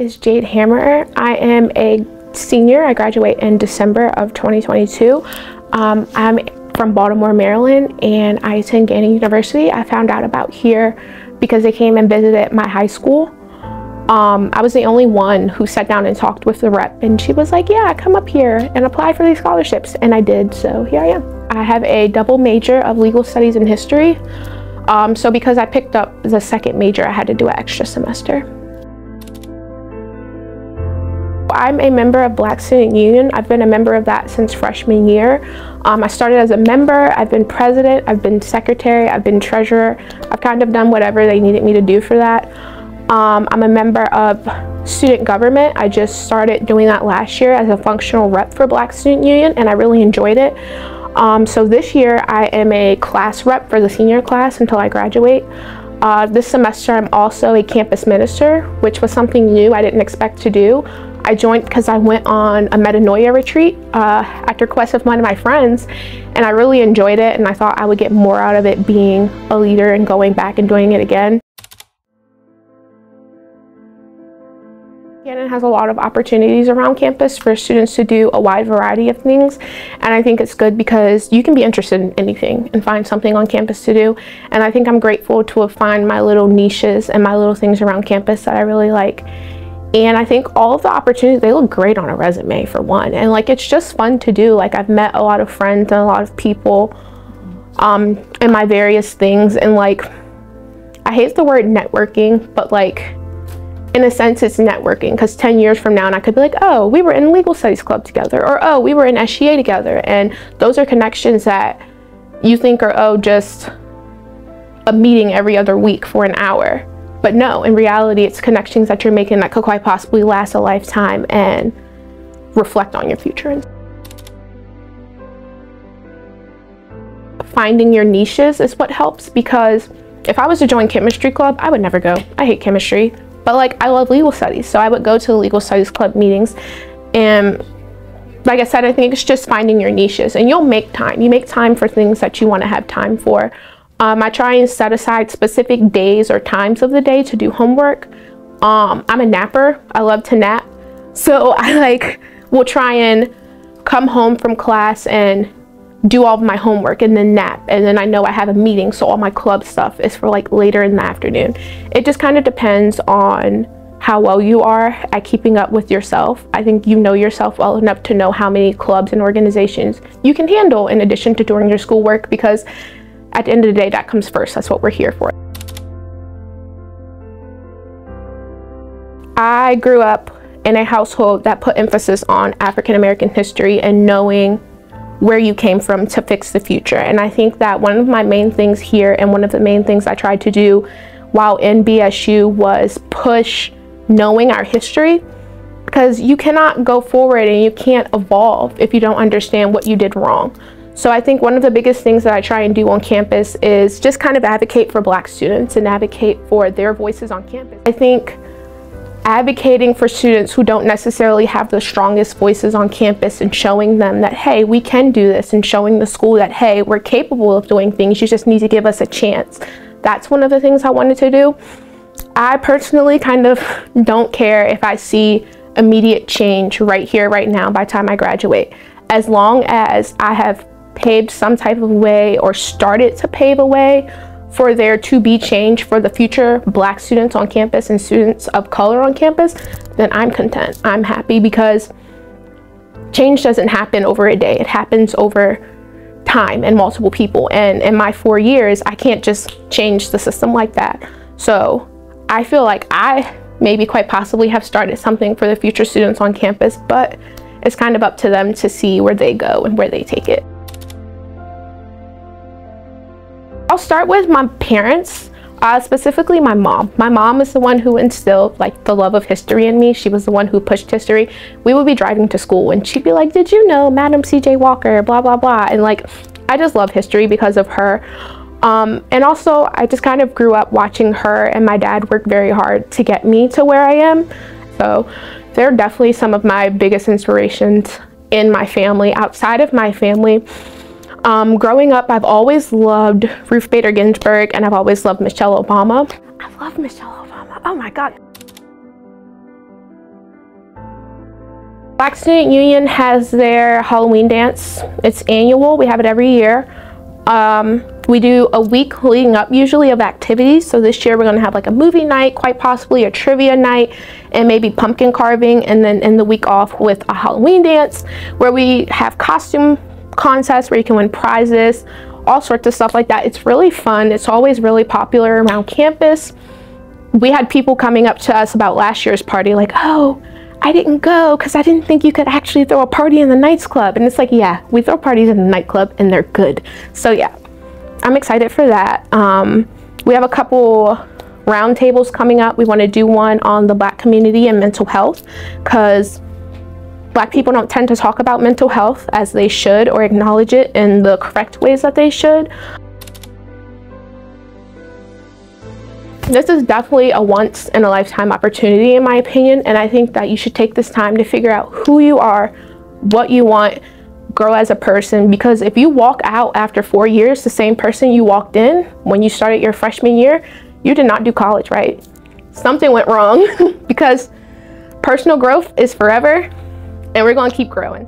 is Jade Hammerer. I am a senior. I graduate in December of 2022. I'm from Baltimore, Maryland, and I attend Gannon University. I found out about here because they came and visited my high school. I was the only one who sat down and talked with the rep, and she was like, yeah, come up here and apply for these scholarships, and I did, so here I am. I have a double major of legal studies and history, so because I picked up the second major, I had to do an extra semester. I'm a member of Black Student Union. I've been a member of that since freshman year. I started as a member, I've been president, I've been secretary, I've been treasurer. I've kind of done whatever they needed me to do for that. I'm a member of student government. I just started doing that last year as a functional rep for Black Student Union, and I really enjoyed it. So this year I am a class rep for the senior class until I graduate. This semester I'm also a campus minister, which was something new I didn't expect to do. I joined because I went on a metanoia retreat at the request of one of my friends, and I really enjoyed it, and I thought I would get more out of it being a leader and going back and doing it again. Gannon has a lot of opportunities around campus for students to do a wide variety of things, and I think it's good because you can be interested in anything and find something on campus to do, and I think I'm grateful to find my little niches and my little things around campus that I really like. And I think all of the opportunities, they look great on a resume for one, and like it's just fun to do. Like I've met a lot of friends and a lot of people in my various things, and like I hate the word networking, but like in a sense it's networking, because 10 years from now and I could be like, oh, we were in legal studies club together, or oh, we were in SGA together, and those are connections that you think are, oh, just a meeting every other week for an hour. But no, in reality, it's connections that you're making that could quite possibly last a lifetime and reflect on your future. Finding your niches is what helps, because if I was to join chemistry club, I would never go. I hate chemistry, but like I love legal studies, so I would go to the legal studies club meetings. And like I said, I think it's just finding your niches, and you'll make time. You make time for things that you want to have time for. I try and set aside specific days or times of the day to do homework. I'm a napper. I love to nap. So I will try and come home from class and do all of my homework and then nap. And then I know I have a meeting, so all my club stuff is for like later in the afternoon. It just kind of depends on how well you are at keeping up with yourself. I think you know yourself well enough to know how many clubs and organizations you can handle in addition to doing your schoolwork, because at the end of the day, that comes first. That's what we're here for. I grew up in a household that put emphasis on African American history and knowing where you came from to fix the future. And I think that one of my main things here, and one of the main things I tried to do while in BSU, was push knowing our history, because you cannot go forward and you can't evolve if you don't understand what you did wrong. So I think one of the biggest things that I try and do on campus is just kind of advocate for Black students and advocate for their voices on campus. I think advocating for students who don't necessarily have the strongest voices on campus and showing them that, hey, we can do this, and showing the school that, hey, we're capable of doing things, you just need to give us a chance. That's one of the things I wanted to do. I personally kind of don't care if I see immediate change right here, right now, by the time I graduate, as long as I have paved some type of way or started to pave a way for there to be change for the future Black students on campus and students of color on campus, then I'm content. I'm happy, because change doesn't happen over a day. It happens over time and multiple people. And in my 4 years, I can't just change the system like that. So I feel like I maybe quite possibly have started something for the future students on campus, but it's kind of up to them to see where they go and where they take it. I'll start with my parents, specifically my mom. My mom is the one who instilled like the love of history in me. She was the one who pushed history. We would be driving to school and she'd be like, did you know Madam C.J. Walker, blah, blah, blah. And like, I just love history because of her. And also I just kind of grew up watching her and my dad work very hard to get me to where I am. So they're definitely some of my biggest inspirations in my family. Outside of my family, growing up, I've always loved Ruth Bader Ginsburg and I've always loved Michelle Obama. I love Michelle Obama. Oh my God. Black Student Union has their Halloween dance. It's annual. We have it every year. We do a week leading up usually of activities. So this year we're going to have like a movie night, quite possibly a trivia night, and maybe pumpkin carving, and then end the week off with a Halloween dance where we have costume contests where you can win prizes, all sorts of stuff like that. It's really fun. It's always really popular around campus. We had people coming up to us about last year's party like, oh, I didn't go because I didn't think you could actually throw a party in the Knights Club. And it's like, yeah, we throw parties in the nightclub and they're good. So yeah, I'm excited for that. We have a couple roundtables coming up. We want to do one on the Black community and mental health, because Black people don't tend to talk about mental health as they should, or acknowledge it in the correct ways that they should. This is definitely a once in a lifetime opportunity in my opinion, and I think that you should take this time to figure out who you are, what you want, grow as a person, because if you walk out after 4 years the same person you walked in when you started your freshman year, you did not do college right. Something went wrong because personal growth is forever, and we're going to keep growing.